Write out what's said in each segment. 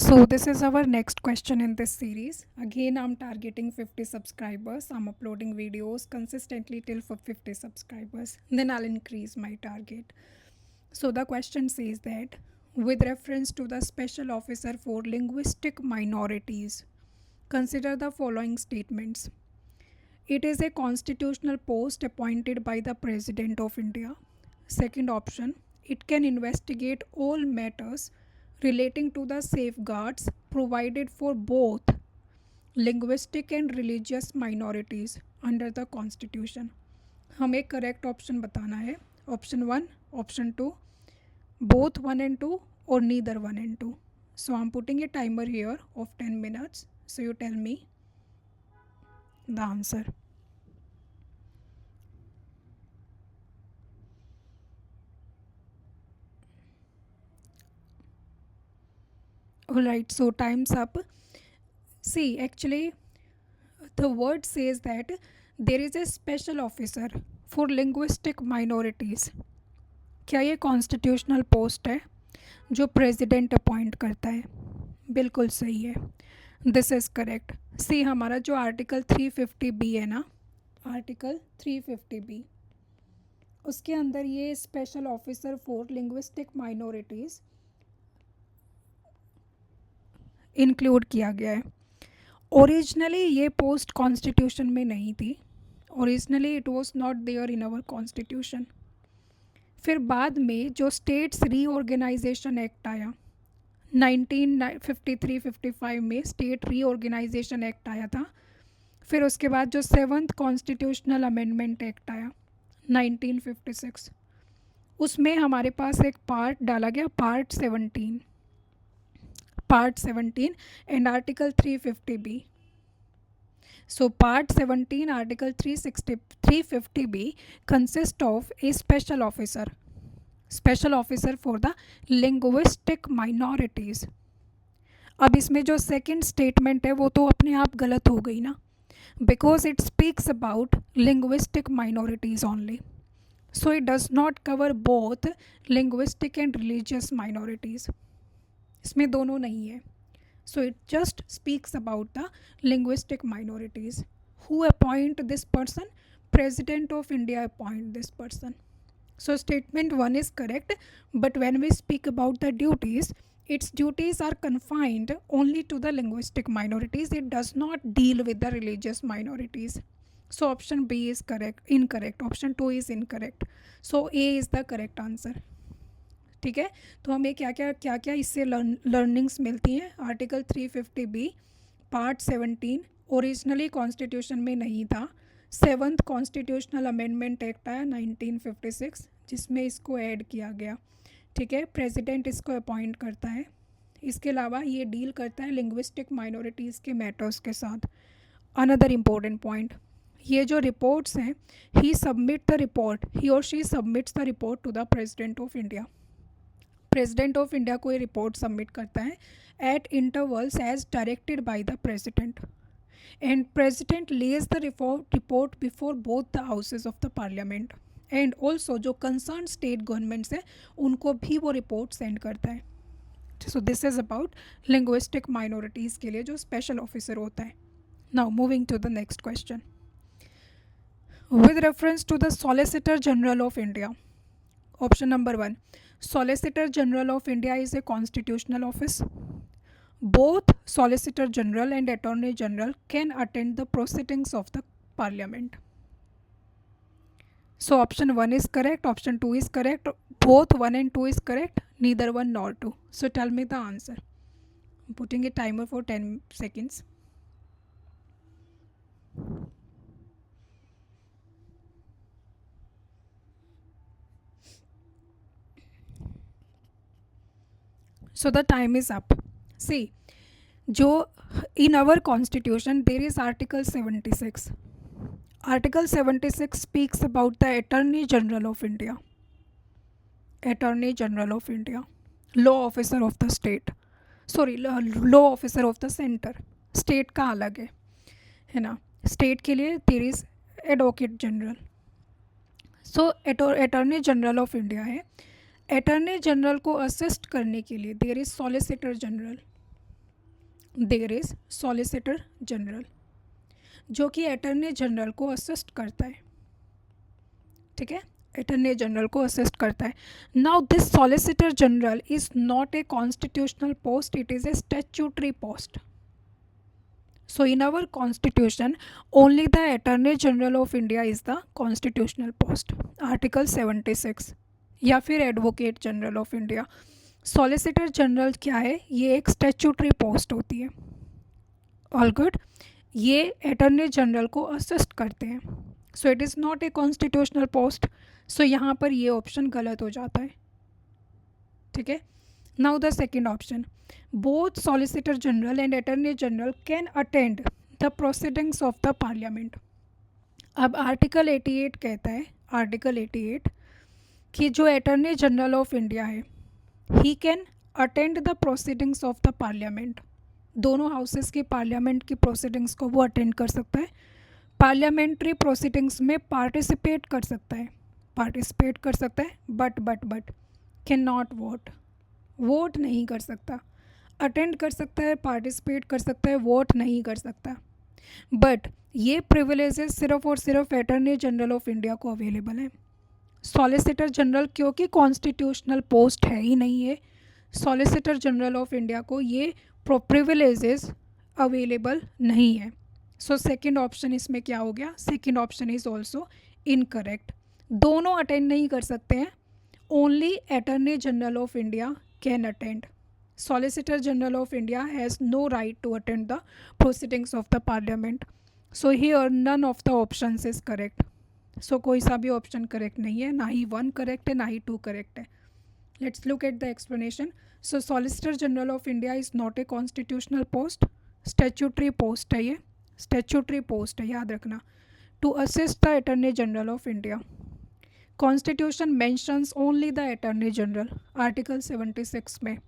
So this is our next question in this series. Again, I'm targeting 50 subscribers. I'm uploading videos consistently till for 50 subscribers. Then I'll increase my target. So the question says that with reference to the special officer for linguistic minorities, consider the following statements. It is a constitutional post appointed by the President of India. Second option, it can investigate all matters relating to the safeguards provided for both linguistic and religious minorities under the Constitution. हमें correct option बताना है. Option one, option two, both 1 and 2, or neither 1 and 2. So I'm putting a timer here of 10 minutes. So you tell me the answer. Alright, so time's up. See, actually, the word says that there is a special officer for linguistic minorities. क्या ये constitutional post है जो president appoint करता है? बिल्कुल सही है. This is correct. सी, हमारा जो आर्टिकल 350B है ना, आर्टिकल 350B, उसके अंदर ये special officer for linguistic minorities include किया गया है. ओरिजिनली ये पोस्ट कॉन्स्टिट्यूशन में नहीं थी. Originally it was not there in our constitution. फिर बाद में जो स्टेट्स रीऑर्गेनाइजेशन एक्ट आया 1953-55 में, स्टेट रीऑर्गेनाइजेशन एक्ट आया था. फिर उसके बाद जो 7th कॉन्स्टिट्यूशनल अमेंडमेंट एक्ट आया 1956, उसमें हमारे पास एक पार्ट डाला गया, part 17 and article 350B. So part 17 article 350B consists of a special officer for the linguistic minorities. अब इसमें जो सेकंड स्टेटमेंट है वो तो अपने आप गलत हो गई ना, because it speaks about linguistic minorities only. So it does not cover both linguistic and religious minorities. इसमें दोनों नहीं है. So it just speaks about the linguistic minorities. Who appoint this person? President of India appoint this person. So statement 1 is correct, but when we speak about the duties, its duties are confined only to the linguistic minorities. It does not deal with the religious minorities. So option B is incorrect. Option 2 is incorrect. So A is the correct answer. ठीक है. तो हमें क्या क्या इससे learnings मिलती हैं. Article 350B part 17 originally constitution में नहीं था. 7th कॉन्स्टिट्यूशनल अमेंडमेंट एक्ट आया 1956 जिसमें इसको ऐड किया गया. ठीक है. प्रेसिडेंट इसको अपॉइंट करता है. इसके अलावा ये डील करता है लिंग्विस्टिक माइनॉरिटीज़ के मैटर्स के साथ. अनदर इम्पोर्टेंट पॉइंट, ये जो रिपोर्ट्स हैं, he or she submits the report to the president of India. President of India को ये रिपोर्ट सबमिट करता है at intervals as directed by the president, and president lays the report before both the houses of the parliament, and also जो concern state governments हैं उनको भी वो report send करता है. So this is about linguistic minorities के लिए जो स्पेशल ऑफिसर होता है. Now moving to the next question. With reference to the solicitor general of India, option number 1, Solicitor General of India is a constitutional office. Both Solicitor General and Attorney General can attend the proceedings of the Parliament. So option 1 is correct, option 2 is correct, both 1 and 2 is correct, neither 1 nor 2. So tell me the answer. I'm putting a timer for 10 seconds. So the time is up. See, जो in our constitution there is article 76. Article 76 speaks about the Attorney General of India. Attorney General of India, law officer of the state, sorry, law officer of the center. State का अलग है ना. State के लिए there is Advocate General. So Attorney General of India है. Attorney general को assist करने के लिए there is solicitor general. There is solicitor general, जो कि अटॉर्नी जनरल को असिस्ट करता है, ठीक है, अटॉर्नी जनरल को असिस्ट करता है. Now this solicitor general is not a constitutional post, it is A statutory post. So in our constitution, only the Attorney General of India is the constitutional post. Article 76. या फिर advocate general of India. Solicitor general क्या है? ये एक statutory post होती है. All good. ये attorney general को असिस्ट करते हैं. So it is not a constitutional post. So यहाँ पर ये ऑप्शन गलत हो जाता है, ठीक है. Now the second option, both solicitor general and attorney general can attend the proceedings of the parliament. अब आर्टिकल 88 कहता है, आर्टिकल 88 कि जो अटॉर्नी जनरल ऑफ इंडिया है, he can attend the proceedings of the parliament. दोनों houses की parliament की proceedings को वो अटेंड कर सकता है, पार्लियामेंट्री प्रोसीडिंग्स में पार्टिसिपेट कर सकता है, पार्टिसिपेट कर सकता है, but can not vote, vote नहीं कर सकता. अटेंड कर सकता है, पार्टिसिपेट कर सकता है, वोट नहीं कर सकता. बट ये प्रिविलेजेस सिर्फ और सिर्फ अटॉर्नी जनरल ऑफ इंडिया को अवेलेबल है. सॉलिसिटर जनरल क्योंकि कॉन्स्टिट्यूशनल पोस्ट है ही नहीं है, सॉलिसिटर जनरल ऑफ इंडिया को ये प्रिविलेजेस अवेलेबल नहीं है. सो सेकंड ऑप्शन इसमें क्या हो गया? Second option is also incorrect. दोनों अटेंड नहीं कर सकते हैं, only attorney general of India can attend. Solicitor General of India has no right to attend the proceedings of the Parliament. So here none of the options is correct. So कोई सा भी option correct नहीं है, ना ही 1 correct है, ना ही 2 correct है. Let's look at the explanation. So Solicitor General of India is not a constitutional post, statutory post है ये, statutory post है, याद रखना. To assist the Attorney General of India. Constitution mentions only the Attorney General, Article 76 में.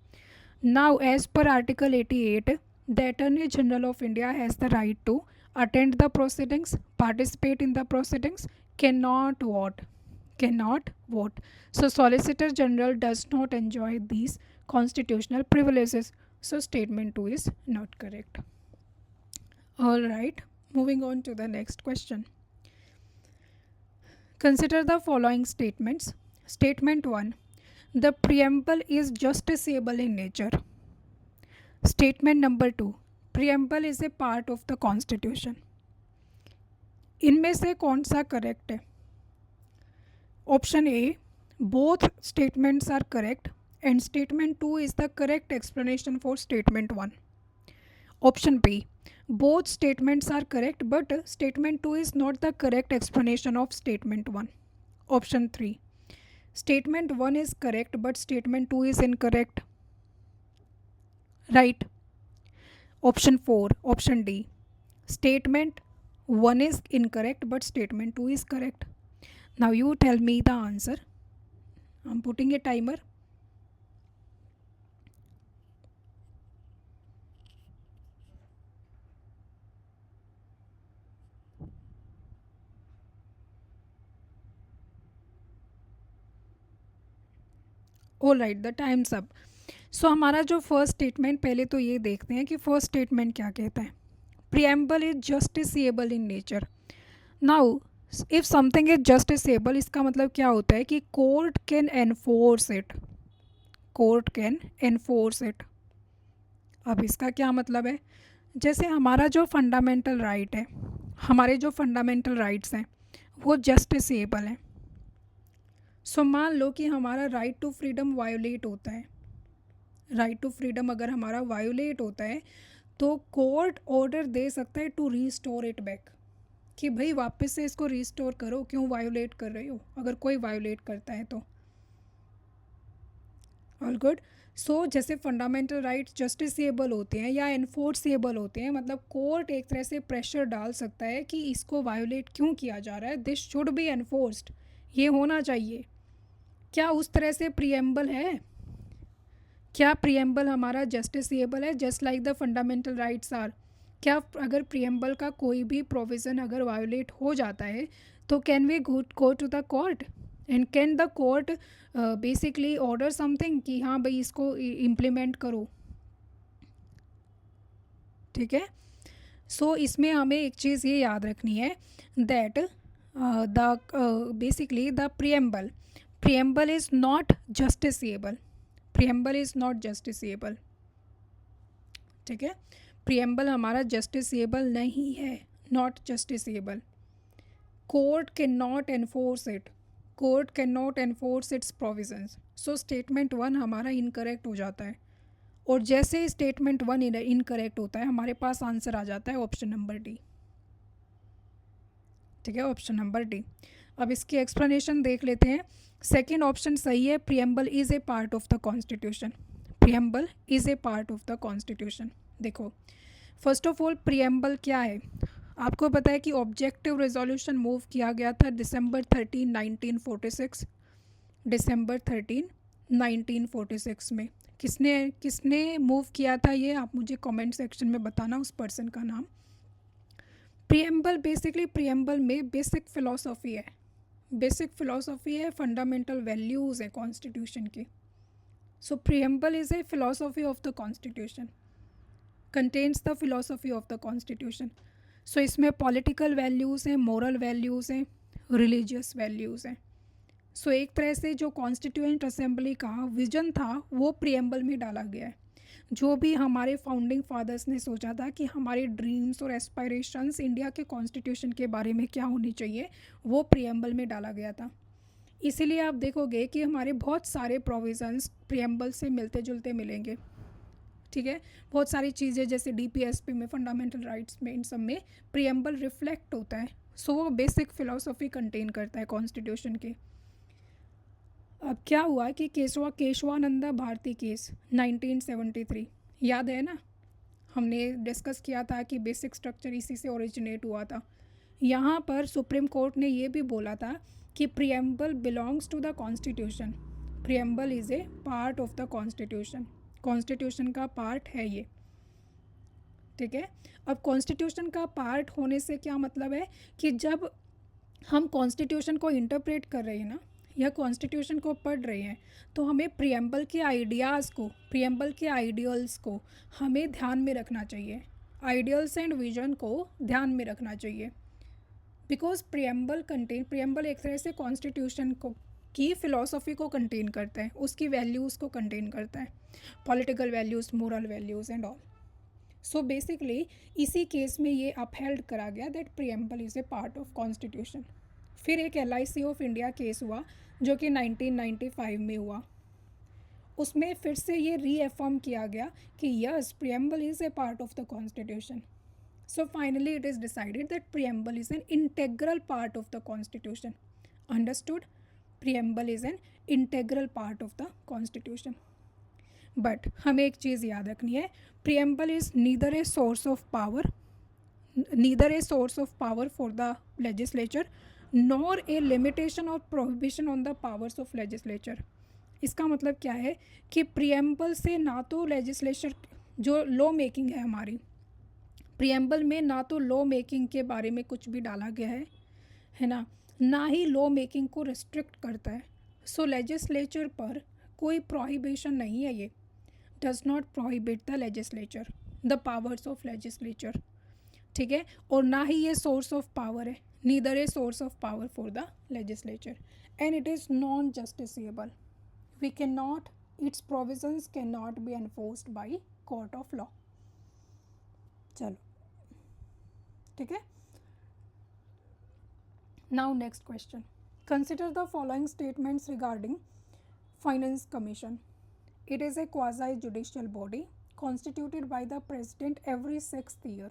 Now, as per Article 88, the Attorney General of India has the right to attend the proceedings, participate in the proceedings, cannot vote. Cannot vote. So, Solicitor General does not enjoy these constitutional privileges. So, statement 2 is not correct. Alright, moving on to the next question. Consider the following statements. Statement 1. The preamble is justiciable in nature. Statement number 2. Preamble is a part of the constitution. इनमें से कौन सा correct है? Option A, both statements are correct and statement 2 is the correct explanation for statement 1. Option B, both statements are correct but statement 2 is not the correct explanation of statement 1. Option 3, statement 1 is correct but statement 2 is incorrect. Right. Option 4, option D, statement 1 is incorrect but statement 2 is correct. Now you tell me the answer. I'm putting a timer. All right, the time's up. So हमारा जो first statement, पहले तो ये देखते हैं कि first statement क्या कहता है. Preamble is justiciable in nature. Now if something is justiciable, इसका मतलब क्या होता है कि court can enforce it, court can enforce it. अब इसका क्या मतलब है? जैसे हमारा जो फंडामेंटल राइट है, हमारे जो फंडामेंटल राइट्स हैं वो जस्टिसेबल हैं. सो मान लो कि हमारा राइट टू फ्रीडम वायोलेट होता है, राइट टू फ्रीडम अगर हमारा वायोलेट होता है तो कोर्ट ऑर्डर दे सकता है टू रीस्टोर इट बैक, कि भाई वापस से इसको रीस्टोर करो, क्यों वायोलेट कर रहे हो, अगर कोई वायोलेट करता है तो. All good. सो जैसे फंडामेंटल राइट्स जस्टिसेबल होते हैं या एनफोर्सेबल होते हैं, मतलब कोर्ट एक तरह से प्रेशर डाल सकता है कि इसको वायोलेट क्यों किया जा रहा है, दिस शुड बी एनफोर्स्ड, ये होना चाहिए. क्या उस तरह से प्रीएम्बल है? क्या प्रीएम्बल हमारा जस्टिसेबल है just like the fundamental rights are? क्या अगर प्रीएम्बल का कोई भी प्रोविज़न अगर वायोलेट हो जाता है तो can we go to the court and can the court basically order something कि हाँ भाई इसको इम्प्लीमेंट करो? ठीक है। सो इसमें हमें एक चीज़ ये याद रखनी है that the basically the preamble is not justiciable, preamble is not justiciable, ठीक है। प्रियम्बल हमारा जस्टिसिएबल नहीं है, not justiciable. Court can not enforce it, court can not enforce it's provisions. So statement 1 हमारा इनकरेक्ट हो जाता है, और जैसे ही स्टेटमेंट 1 इनकरेक्ट होता है हमारे पास आंसर आ जाता है ऑप्शन नंबर डी, ठीक है, ऑप्शन नंबर डी। अब इसकी एक्सप्लेनेशन देख लेते हैं। सेकेंड ऑप्शन सही है, preamble is a part of the constitution, preamble is a part of the constitution. देखो फर्स्ट ऑफ ऑल प्रियम्बल क्या है, आपको पता है कि ऑब्जेक्टिव रेजोल्यूशन मूव किया गया था December 13, 1946, December 13, 1946 में। किसने किसने मूव किया था ये आप मुझे कमेंट सेक्शन में बताना उस पर्सन का नाम। प्रियम्बल बेसिकली प्रियम्बल में बेसिक फ़िलॉसफी है, बेसिक फ़िलॉसफी है, फंडामेंटल वैल्यूज़ है कॉन्स्टिट्यूशन की। So preamble is a philosophy of the constitution, contains the philosophy of the constitution. So इसमें पॉलिटिकल वैल्यूज़ हैं, मोरल वैल्यूज़ हैं, रिलीजियस वैल्यूज़ हैं। So एक तरह से जो कॉन्स्टिट्यूएंट असेंबली का विजन था वो प्रियम्बल में डाला गया है। जो भी हमारे फाउंडिंग फादर्स ने सोचा था कि हमारे ड्रीम्स और एस्पायरेशंस इंडिया के कॉन्स्टिट्यूशन के बारे में क्या होनी चाहिए, वो प्रियम्बल में डाला गया था। इसीलिए आप देखोगे कि हमारे बहुत सारे प्रोविज़न्स प्रियम्बल से मिलते जुलते मिलेंगे, ठीक है। बहुत सारी चीज़ें जैसे DPSP में, फंडामेंटल राइट्स में, इन सब में प्रियम्बल रिफ्लेक्ट होता है। सो वो बेसिक फ़िलॉसफी कंटेन करता है कॉन्स्टिट्यूशन के। अब क्या हुआ कि केशवानंदा भारती केस 1973 याद है ना, हमने डिस्कस किया था कि बेसिक स्ट्रक्चर इसी से ओरिजिनेट हुआ था। यहाँ पर सुप्रीम कोर्ट ने ये भी बोला था कि preamble belongs to the constitution, preamble is a part of the constitution, constitution का पार्ट है ये, ठीक है। अब कॉन्स्टिट्यूशन का पार्ट होने से क्या मतलब है कि जब हम कॉन्स्टिट्यूशन को इंटरप्रेट कर रहे हैं ना, या कॉन्स्टिट्यूशन को पढ़ रहे हैं, तो हमें प्रियम्बल के आइडियाज़ को, प्रियम्बल के आइडियल्स को हमें ध्यान में रखना चाहिए, आइडियल्स एंड विजन को ध्यान में रखना चाहिए। बिकॉज प्रियम्बल एक तरह से कॉन्स्टिट्यूशन को की फ़िलॉसफी को कंटेन करता है, उसकी वैल्यूज़ को कंटेन करता है, political values, moral values and all. So basically इसी केस में ये अपहेल्ड करा गया that preamble is a part of constitution. फिर एक LIC ऑफ इंडिया केस हुआ जो कि 1995 में हुआ, उसमें फिर से ये रीअफर्म किया गया कि yes preamble is a part of the constitution. So finally it is decided that preamble is an integral part of the constitution. Understood, preamble is an integral part of the constitution. But हमें एक चीज़ याद रखनी है, preamble is neither a source of power, neither a source of power for the legislature nor a limitation और prohibition on the powers of legislature. इसका मतलब क्या है कि प्रियम्बल से ना तो लेजिस्लेचर जो लॉ मेकिंग है हमारी, प्रियम्बल में ना तो लॉ मेकिंग के बारे में कुछ भी डाला गया है ना ही लॉ मेकिंग को रिस्ट्रिक्ट करता है। सो लेजिस्लेचर पर कोई प्रोहिबिशन नहीं है, ये does not prohibit the legislature, the powers of legislature, ठीक है। और ना ही ये सोर्स ऑफ पावर है, neither a source of power for the legislature, and it is non justiciable, we can not, its provisions can not be enforced by court of law. चलो ठीक है। Now next question, consider the following statements regarding finance commission. It is a quasi-judicial body constituted by the President every 6th year.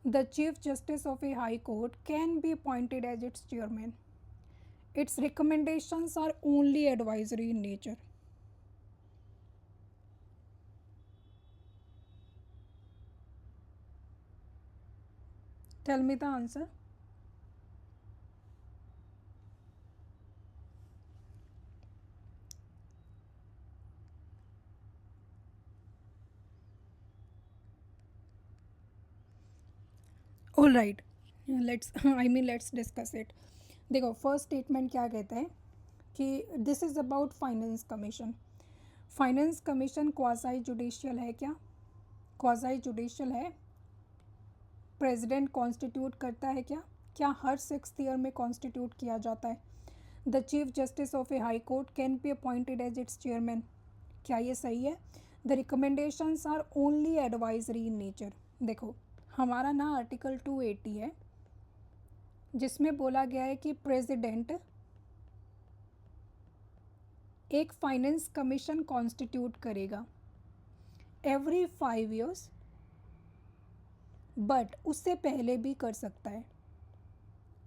The Chief Justice of a High Court can be appointed as its chairman. Its recommendations are only advisory in nature. Tell me the answer. All right, let's discuss it. देखो first statement क्या कहता है कि this is about finance commission. Finance commission quasi judicial है क्या? Quasi judicial है। President constitute करता है क्या? क्या हर 6th ईयर में कॉन्स्टिट्यूट किया जाता है? The chief justice of a high court can be appointed as its chairman. क्या ये सही है? The recommendations are only advisory in nature. देखो हमारा ना आर्टिकल 280 है जिसमें बोला गया है कि प्रेसिडेंट एक फाइनेंस कमीशन कॉन्स्टिट्यूट करेगा एवरी 5 ईयर्स, बट उससे पहले भी कर सकता है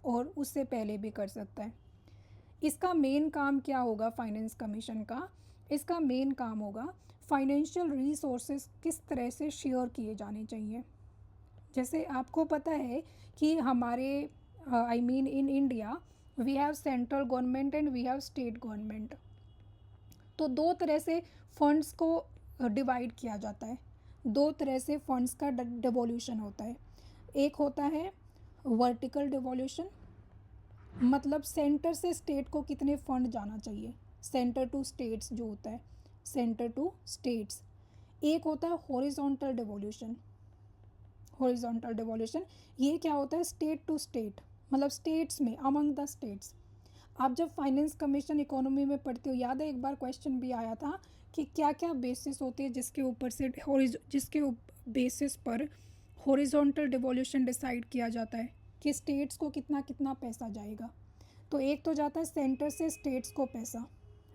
और उससे पहले भी कर सकता है। इसका मेन काम क्या होगा फाइनेंस कमीशन का? इसका मेन काम होगा फाइनेंशियल रिसोर्सेज किस तरह से शेयर किए जाने चाहिए। जैसे आपको पता है कि हमारे I mean in India we have central government and we have state government. तो दो तरह से फंड्स को डिवाइड किया जाता है, दो तरह से फंड्स का डिवोल्यूशन होता है। एक होता है वर्टिकल डिवोल्यूशन, मतलब सेंटर से स्टेट को कितने फंड जाना चाहिए, सेंटर टू स्टेट्स जो होता है, सेंटर टू स्टेट्स। एक होता है हॉरिजॉन्टल डिवोल्यूशन। हॉरिजॉन्टल डिवोल्यूशन ये क्या होता है? स्टेट टू स्टेट, मतलब स्टेट्स में अमंग द स्टेट्स। आप जब फाइनेंस कमीशन इकोनॉमी में पढ़ते हो, याद है एक बार क्वेश्चन भी आया था कि क्या क्या बेसिस होते हैं जिसके ऊपर से बेसिस पर हॉरिजॉन्टल डिवोल्यूशन डिसाइड किया जाता है कि स्टेट्स को कितना कितना पैसा जाएगा। तो एक तो जाता है सेंटर से स्टेट्स को पैसा,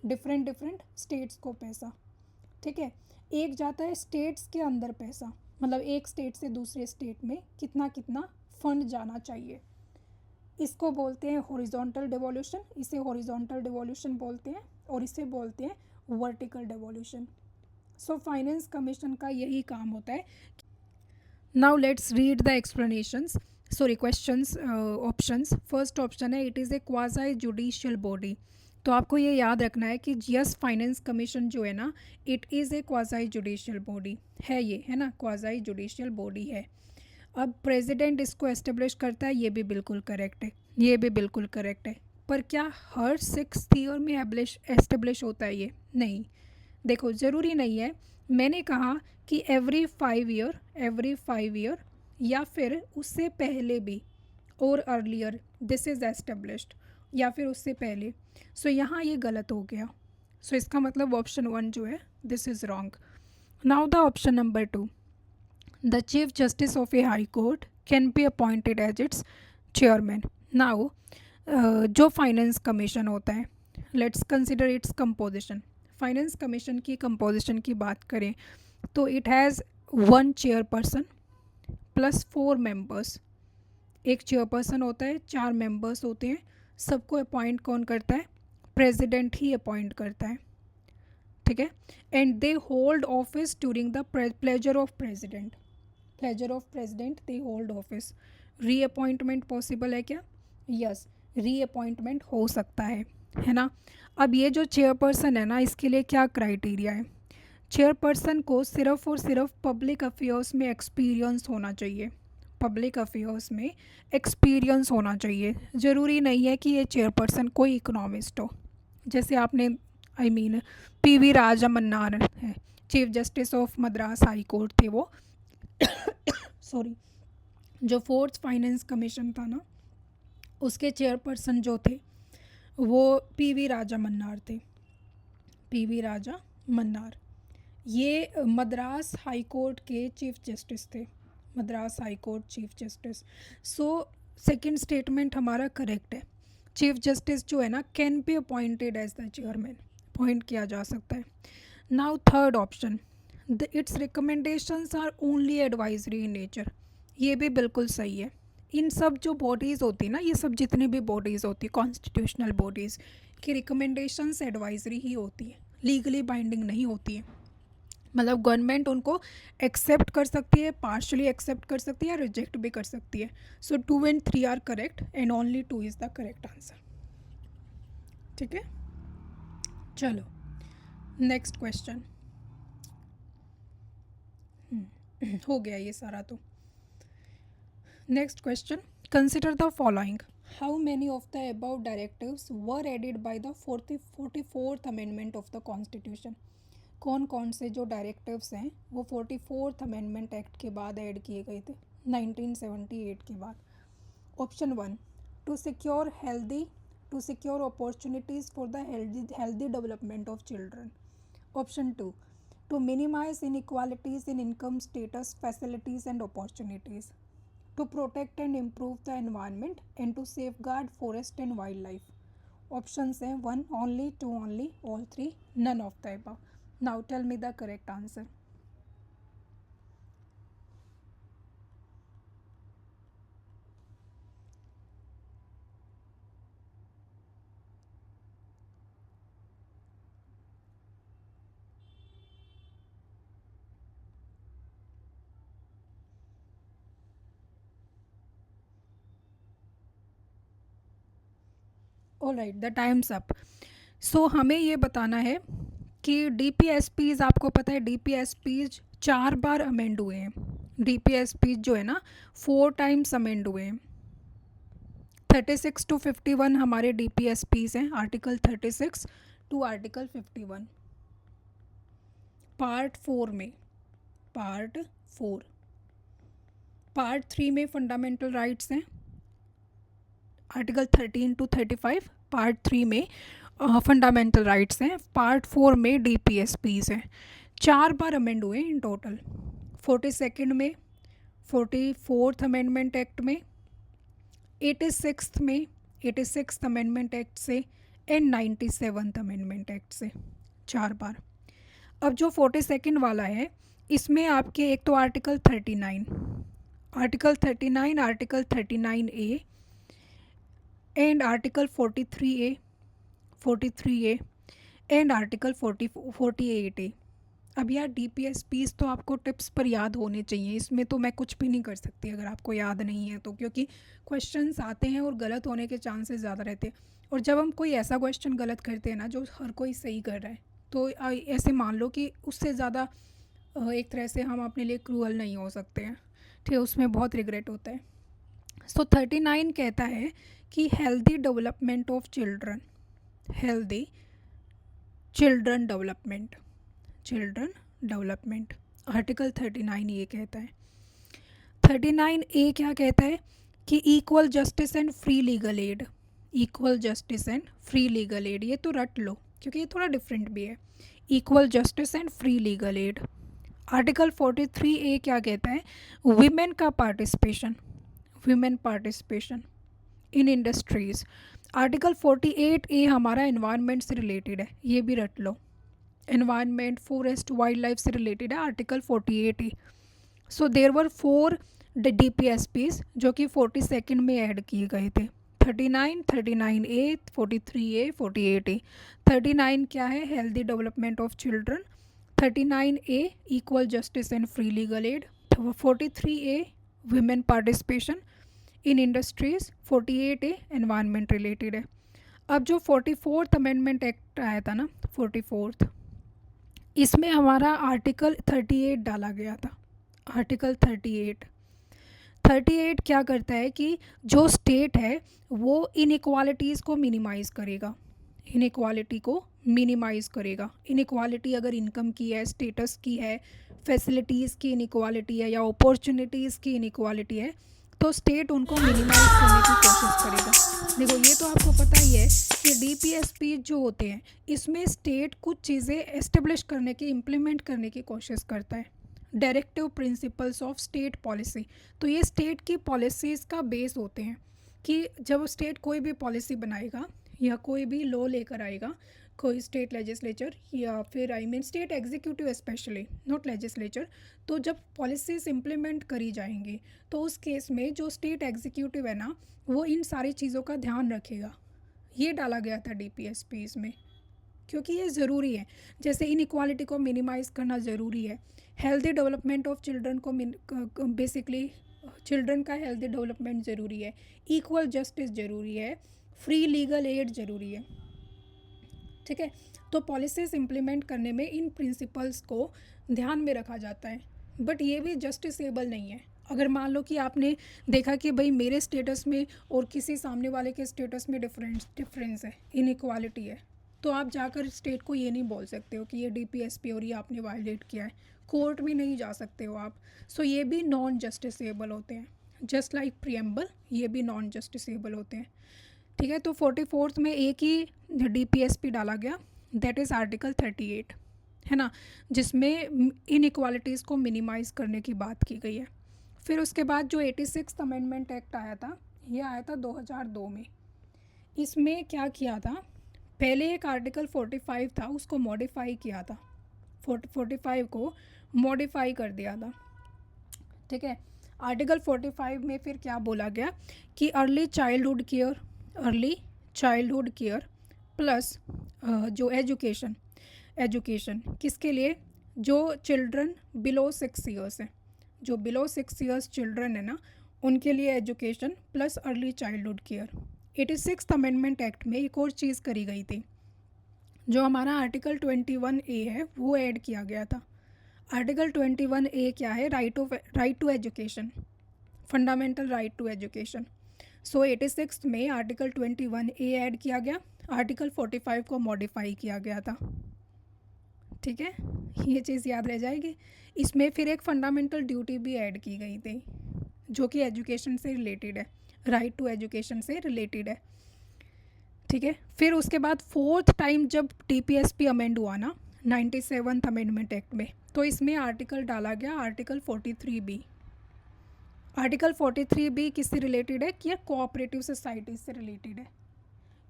डिफरेंट स्टेट्स को पैसा, ठीक है। एक जाता है स्टेट्स के अंदर पैसा, मतलब एक स्टेट से दूसरे स्टेट में कितना कितना फंड जाना चाहिए। इसको बोलते हैं हॉरिजॉन्टल डिवोल्यूशन, इसे हॉरिजॉन्टल डिवोल्यूशन बोलते हैं और इसे बोलते हैं vertical devolution. So finance commission का यही काम होता है। Now let's read the explanations, sorry questions, options. First option है it is a quasi judicial body. तो आपको ये याद रखना है कि यस फाइनेंस कमीशन जो है ना, it is a quasi judicial body है, ये है ना, क्वाज़ाई जुडिशियल बॉडी है। अब प्रेसिडेंट इसको एस्टेब्लिश करता है, ये भी बिल्कुल करेक्ट है, ये भी बिल्कुल करेक्ट है। पर क्या हर 6th ईयर में एस्टेब्लिश होता है ये? नहीं, देखो ज़रूरी नहीं है। मैंने कहा कि एवरी 5 ईयर या फिर उससे पहले भी, और अर्लियर दिस इज़ एस्टेब्लिश्ड, या फिर उससे पहले। सो यहाँ ये गलत हो गया। सो इसका मतलब ऑप्शन 1 जो है this is wrong. Now the option number 2, the chief justice of a high court can be appointed as its chairman. Now जो फाइनेंस कमीशन होता है, let's consider its composition. Finance commission की कंपोजिशन की बात करें तो it has 1 chairperson plus 4 members. एक chairperson होता है, 4 मेंबर्स होते हैं। सबको अपॉइंट कौन करता है? प्रेसिडेंट ही अपॉइंट करता है, ठीक है। And they hold office during the pleasure of president. Pleasure of president they hold office. Reappointment possible है क्या? यस, रीअपॉइंटमेंट हो सकता है ना। अब ये जो चेयरपर्सन है ना, इसके लिए क्या क्राइटेरिया है? चेयरपर्सन को सिर्फ और सिर्फ पब्लिक अफेयर्स में एक्सपीरियंस होना चाहिए, पब्लिक अफेयर्स में एक्सपीरियंस होना चाहिए। ज़रूरी नहीं है कि ये चेयरपर्सन कोई इकोनॉमिस्ट हो। जैसे आपने I mean PV Raja Mannar है, chief justice of Madras high court थे वो सॉरी, जो 4th फाइनेंस कमीशन था ना, उसके चेयरपर्सन जो थे वो पीवी राजा मन्नार थे, पीवी राजा मन्नार। ये मद्रास हाई कोर्ट के चीफ जस्टिस थे, Madras high court chief justice. So second statement हमारा करेक्ट है। चीफ जस्टिस जो है ना can be appointed as the chairman, appoint किया जा सकता है। Now third option, its recommendations are only advisory in nature. ये भी बिल्कुल सही है। इन सब जो बॉडीज़ होती है ना, ये सब जितनी भी बॉडीज़ होती है कॉन्स्टिट्यूशनल बॉडीज़ की रिकमेंडेशंस एडवाइजरी ही होती है, लीगली बाइंडिंग नहीं होती है। मतलब गवर्नमेंट उनको एक्सेप्ट कर सकती है, पार्शली एक्सेप्ट कर सकती है, रिजेक्ट भी कर सकती है। So 2 and 3 are correct and only 2 is the correct answer, ठीक है। चलो नेक्स्ट क्वेश्चन। हो गया ये सारा। तो next question, consider the following, how many of the above directives were added by the 44th amendment of the constitution. कौन कौन से जो डायरेक्टिव्स हैं वो 44th अमेंडमेंट एक्ट के बाद ऐड किए गए थे 1978 के बाद। Option 1, to secure opportunities for the healthy development of children. Option 2, to minimize inequalities in income, status, facilities and opportunities, to protect and improve the environment and to safeguard forest and wildlife. Options हैं 1 only, 2 only, all 3, none of the above. Now tell me the correct answer. Alright, the time's up. So हमें ये बताना है कि DPSPs, आपको पता है DPSPs 4 बार amend हुए हैं। DPSPs जो है ना 4 टाइम्स अमेंड हुए हैं। 36 to 51 हमारे DPSPs हैं, आर्टिकल 36 टू आर्टिकल 51। पार्ट 4 में, पार्ट 3 में फंडामेंटल राइट्स हैं, आर्टिकल 13 to 35। पार्ट 3 में फंडामेंटल राइट्स हैं, पार्ट 4 में DPSPs हैं। 4 बार अमेंड हुए इन टोटल, 42nd में, 44th अमेंडमेंट एक्ट में, 86th में, 86th अमेंडमेंट एक्ट से एंड 97th अमेंडमेंट एक्ट से 4 बार। अब जो 42nd वाला है इसमें आपके एक तो article 39, article 39A and article 43A and article 48A। अब यार DPSPs तो आपको टिप्स पर याद होने चाहिए, इसमें तो मैं कुछ भी नहीं कर सकती अगर आपको याद नहीं है तो, क्योंकि क्वेश्चंस आते हैं और गलत होने के चांसेस ज़्यादा रहते हैं। और जब हम कोई ऐसा क्वेश्चन गलत करते हैं ना जो हर कोई सही कर रहा है, तो ऐसे मान लो कि उससे ज़्यादा एक तरह से हम अपने लिए क्रूअल नहीं हो सकते हैं, ठीक है, उसमें बहुत रिग्रेट होता है। सो 39 कहता है कि healthy development of children, healthy children development, article 39 ये कहता है। 39A क्या कहता है कि equal justice and free legal add, equal justice and free legal add, ये तो रट लो क्योंकि ये थोड़ा डिफरेंट भी है, equal justice and free legal aid. Article 43A क्या कहता है, वीमेन का participation, women participation in industries. Article 48A हमारा एनवायरनमेंट से रिलेटेड है, ये भी रट लो, एनवायरनमेंट, फॉरेस्ट, वाइल्ड लाइफ से रिलेटेड है article 48A। So there were 4 DPSPs जो कि 42nd में ऐड किए गए थे, 39, 39A, 43A, 48A। 39 क्या है, healthy development of children, 39A equal justice and free legal add, 43A women participation in industries, 48A environment related है। अब जो 44th अमेंडमेंट एक्ट आया था ना, 44th, इसमें हमारा आर्टिकल 38 डाला गया था, आर्टिकल 38 क्या करता है कि जो स्टेट है वो इनइक्वालिटीज़ को मिनिमाइज़ करेगा, इनइक्वालिटी को मिनिमाइज़ करेगा। इनइक्वालिटी अगर इनकम की है, स्टेटस की है, फैसिलिटीज़ की इनइक्वालिटी है या अपॉर्चुनिटीज़ की इनइक्वालिटी है, तो स्टेट उनको मिनिमाइज़ करने की कोशिश करेगा। देखो ये तो आपको पता ही है कि DPSP जो होते हैं इसमें स्टेट कुछ चीज़ें एस्टेब्लिश करने की, इम्प्लीमेंट करने की कोशिश करता है, directive principles of state policy. तो ये स्टेट की पॉलिसीज़ का बेस होते हैं कि जब स्टेट कोई भी पॉलिसी बनाएगा या कोई भी लॉ लेकर आएगा, कोई स्टेट लेजिस्लेचर या फिर state executive specially, not legislature, तो जब पॉलिसीज़ इम्प्लीमेंट करी जाएंगी तो उस केस में जो स्टेट एग्जीक्यूटिव है ना वो इन सारी चीज़ों का ध्यान रखेगा। ये डाला गया था DPSPs में क्योंकि ये ज़रूरी है, जैसे इनइक्वालिटी को मिनिमाइज़ करना ज़रूरी है, हेल्दी डेवलपमेंट ऑफ चिल्ड्रन को बेसिकली चिल्ड्रन का हेल्दी डेवलपमेंट ज़रूरी है, इक्वल जस्टिस ज़रूरी है, फ्री लीगल एड ज़रूरी है, ठीक है। तो पॉलिसीज़ इम्प्लीमेंट करने में इन प्रिंसिपल्स को ध्यान में रखा जाता है, बट ये भी जस्टिसेबल नहीं है। अगर मान लो कि आपने देखा कि भाई मेरे स्टेटस में और किसी सामने वाले के स्टेटस में डिफरेंस है, इनइक्वालिटी है, तो आप जाकर स्टेट को ये नहीं बोल सकते हो कि ये डीपीएसपी और ये आपने वायलेट किया है, कोर्ट में नहीं जा सकते हो आप। सो ये भी नॉन जस्टिसेबल होते हैं, जस्ट लाइक प्रियम्बल ये भी नॉन जस्टिसेबल होते हैं। ठीक है, तो 44th में एक ही डीपीएसपी डाला गया, दैट इज़ आर्टिकल 38, है ना, जिसमें इनइक्वालिटीज़ को मिनिमाइज़ करने की बात की गई है। फिर उसके बाद जो 86th अमेंडमेंट एक्ट आया था, ये आया था 2002 में। इसमें क्या किया था, पहले एक आर्टिकल 45 था, उसको मॉडिफाई किया था, 45 को मॉडिफाई कर दिया था। ठीक है, आर्टिकल 45 में फिर क्या बोला गया कि अर्ली चाइल्डहुड केयर प्लस जो एजुकेशन किसके लिए, जो चिल्ड्रन बिलो 6 ईयर्स है, जो बिलो 6 ईयर्स चिल्ड्रन है ना, उनके लिए education plus early childhood care. 86th amendment act में एक और चीज़ करी गई थी, जो हमारा आर्टिकल 21A है वो ऐड किया गया था। आर्टिकल 21A क्या है, right to education, fundamental right to education. So 86 में आर्टिकल 21A ऐड किया गया, आर्टिकल 45 को मॉडिफाई किया गया था। ठीक है, ये चीज़ याद रह जाएगी। इसमें फिर एक फंडामेंटल ड्यूटी भी ऐड की गई थी, जो कि एजुकेशन से रिलेटेड है, राइट टू एजुकेशन से रिलेटेड है। ठीक है, फिर उसके बाद 4th टाइम जब टीपीएसपी अमेंड हुआ ना 97th अमेंडमेंट एक्ट में, तो इसमें आर्टिकल डाला गया आर्टिकल 43B। आर्टिकल 43B किससे रिलेटेड है कि कोऑपरेटिव सोसाइटीज़ से रिलेटेड है,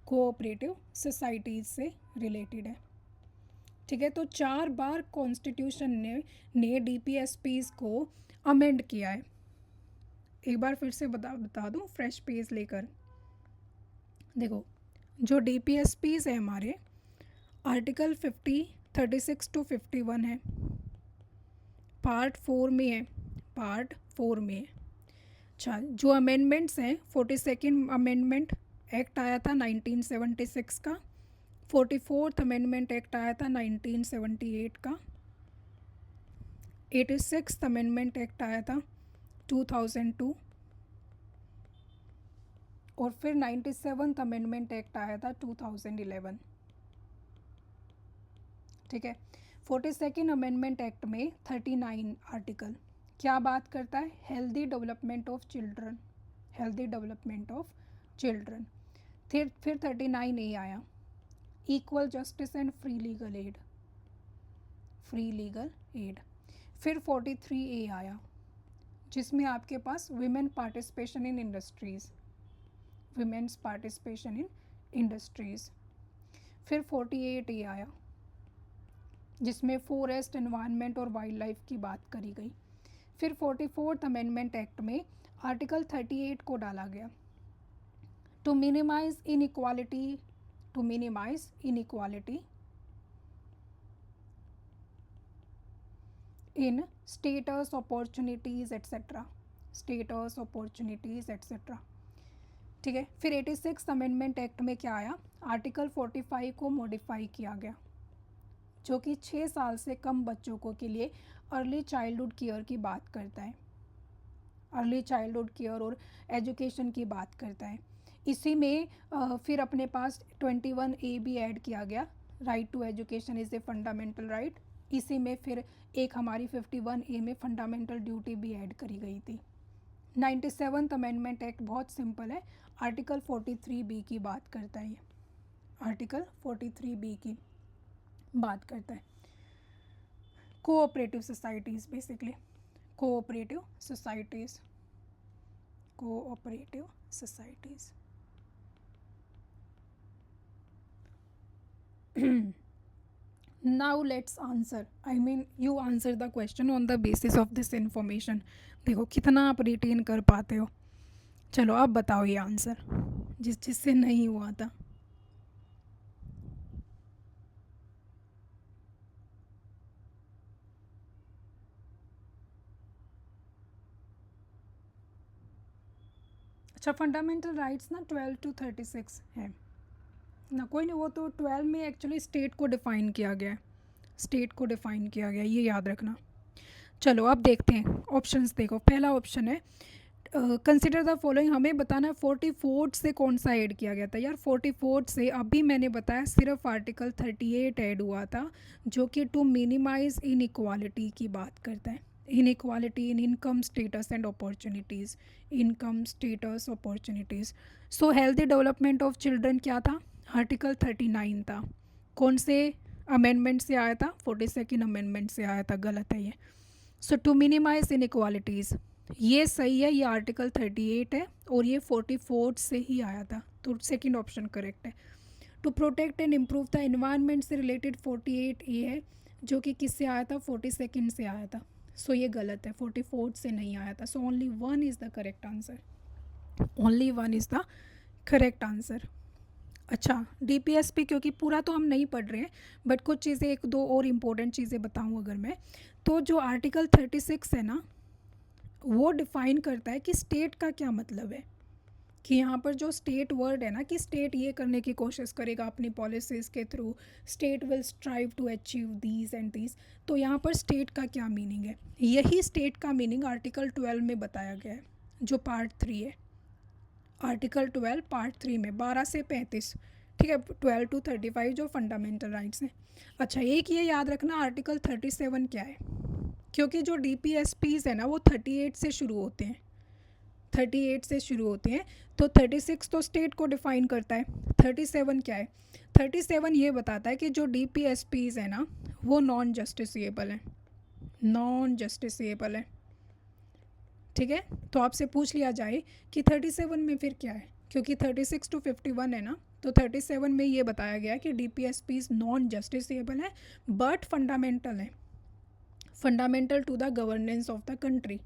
कोऑपरेटिव सोसाइटीज़ से रिलेटेड है। ठीक है, तो 4 बार कॉन्स्टिट्यूशन ने डीपीएसपीज़ को अमेंड किया है। एक बार फिर से बता दूँ फ्रेश पेज लेकर। देखो, जो डीपीएसपीज़ है हमारे, आर्टिकल 36 to 51 है, पार्ट 4 में है, अच्छा, जो अमेंडमेंट्स हैं, 42nd अमेंडमेंट एक्ट आया था 1976 का, 44th अमेंडमेंट एक्ट आया था 1978 का, 86th अमेंडमेंट एक्ट आया था 2002, और फिर 97th अमेंडमेंट एक्ट आया था 2011। ठीक है, 42nd अमेंडमेंट एक्ट में 39 आर्टिकल क्या बात करता है, हेल्दी डेवलपमेंट ऑफ चिल्ड्रन। फिर 39A आया, equal justice and free legal add. फिर 43A आया, जिसमें आपके पास वुमेन्स पार्टिसिपेशन इन इंडस्ट्रीज़। फिर 48A आया, जिसमें फॉरेस्ट, एनवायरनमेंट और वाइल्ड लाइफ की बात करी गई। फिर 44th अमेंडमेंट एक्ट में आर्टिकल 38 को डाला गया, to minimize inequality in status opportunities etcetera. ठीक है, फिर 86th अमेंडमेंट एक्ट में क्या आया, आर्टिकल 45 को मॉडिफाई किया गया, जो कि 6 साल से कम बच्चों को के लिए अर्ली चाइल्डहुड केयर की बात करता है, अर्ली चाइल्डहुड केयर और एजुकेशन की बात करता है। इसी में फिर अपने पास 21A भी ऐड किया गया, right to education is a fundamental right. इसी में फिर एक हमारी 51A में फंडामेंटल ड्यूटी भी ऐड करी गई थी। 97th अमेंडमेंट एक्ट बहुत सिंपल है, आर्टिकल 43B की बात करता है, ये आर्टिकल 43B की बात करता है। Cooperative societies, basically cooperative societies. Now let's answer, you answer the question on the basis of this information। देखो कितना आप रिटेन कर पाते हो। चलो आप बताओ ये आंसर, जिससे नहीं हुआ था। अच्छा, फंडामेंटल राइट्स ना 12 to 36 है ना, कोई नहीं, वो तो 12 में एक्चुअली स्टेट को डिफ़ाइन किया गया है, ये याद रखना। चलो अब देखते हैं ऑप्शंस। देखो, पहला ऑप्शन है कंसिडर द फॉलोइंग, हमें बताना है 44 से कौन सा ऐड किया गया था। यार 44 से अभी मैंने बताया सिर्फ आर्टिकल 38 ऐड हुआ था, जो कि टू मिनिमाइज इनइक्वालिटी की बात करता है। Inequality in income status and opportunities, income status opportunities. So healthy development of children क्या था, आर्टिकल 39 था। कौन से अमेंडमेंट से आया था, 42nd अमेंडमेंट से आया था, गलत है ये। सो टू मिनिमाइज इनइक्वालिटीज़, ये सही है, ये आर्टिकल 38 है और ये 44 से ही आया था, तो सेकंड ऑप्शन करेक्ट है। To protect and improve the environment से रिलेटेड 48A है, जो कि किससे आया था, 42nd से आया था। सो ये गलत है, 44 से नहीं आया था। So only one is the correct answer, only one is the correct answer. अच्छा, DPSP क्योंकि पूरा तो हम नहीं पढ़ रहे हैं, बट कुछ चीज़ें, एक दो और इम्पोर्टेंट चीज़ें बताऊँ अगर मैं, तो जो आर्टिकल 36 है ना, वो डिफ़ाइन करता है कि स्टेट का क्या मतलब है। कि यहाँ पर जो स्टेट वर्ड है ना, कि स्टेट ये करने की कोशिश करेगा अपनी पॉलिसीज़ के through, state will strive to achieve these and these. तो यहाँ पर स्टेट का क्या मीनिंग है, यही स्टेट का मीनिंग आर्टिकल 12 में बताया गया है, जो पार्ट 3 है। आर्टिकल 12 पार्ट 3 में 12 से 35, ठीक है, 12 to 35 जो फंडामेंटल राइट्स हैं। अच्छा, एक ये याद रखना, आर्टिकल 37 क्या है, क्योंकि जो DPSPs है ना वो 38 से शुरू होते हैं, 38 से शुरू होते हैं। तो 36 तो स्टेट को डिफाइन करता है, 37 क्या है, 37 ये बताता है कि जो DPSPs है ना वो नॉन जस्टिसिएबल हैं, नॉन जस्टिसिएबल है, ठीक है। तो आपसे पूछ लिया जाए कि 37 में फिर क्या है, क्योंकि 36 to 51 है ना, तो 37 में ये बताया गया कि DPSPs नॉन जस्टिसिएबल है बट फंडामेंटल है, fundamental to the governance of the country,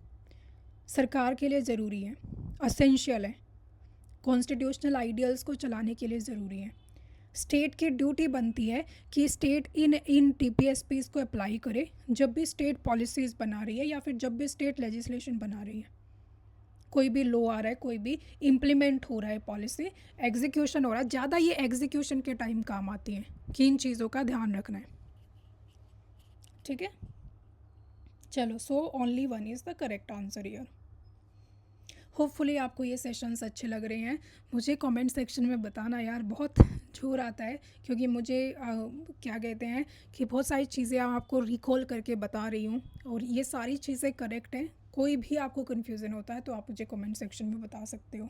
सरकार के लिए ज़रूरी है, असेंशियल है, कॉन्स्टिट्यूशनल आइडियल्स को चलाने के लिए ज़रूरी है। स्टेट की ड्यूटी बनती है कि स्टेट इन DPSPs को अप्लाई करे जब भी स्टेट पॉलिसीज़ बना रही है या फिर जब भी स्टेट लेजिस्लेशन बना रही है, कोई भी लॉ आ रहा है, कोई भी इम्प्लीमेंट हो रहा है, पॉलिसी एग्जीक्यूशन हो रहा है, ज़्यादा ये एग्जीक्यूशन के टाइम काम आती हैं कि इन चीज़ों का ध्यान रखना है, ठीक है। चलो, so only one is the correct answer year. Hopefully आपको ये सेशंस अच्छे लग रहे हैं। मुझे कमेंट सेक्शन में बताना यार, बहुत जोर आता है, क्योंकि मुझे क्या कहते हैं कि बहुत सारी चीज़ें आपको रिकॉल करके बता रही हूँ और ये सारी चीज़ें करेक्ट हैं। कोई भी आपको कन्फ्यूज़न होता है तो आप मुझे कमेंट सेक्शन में बता सकते हो।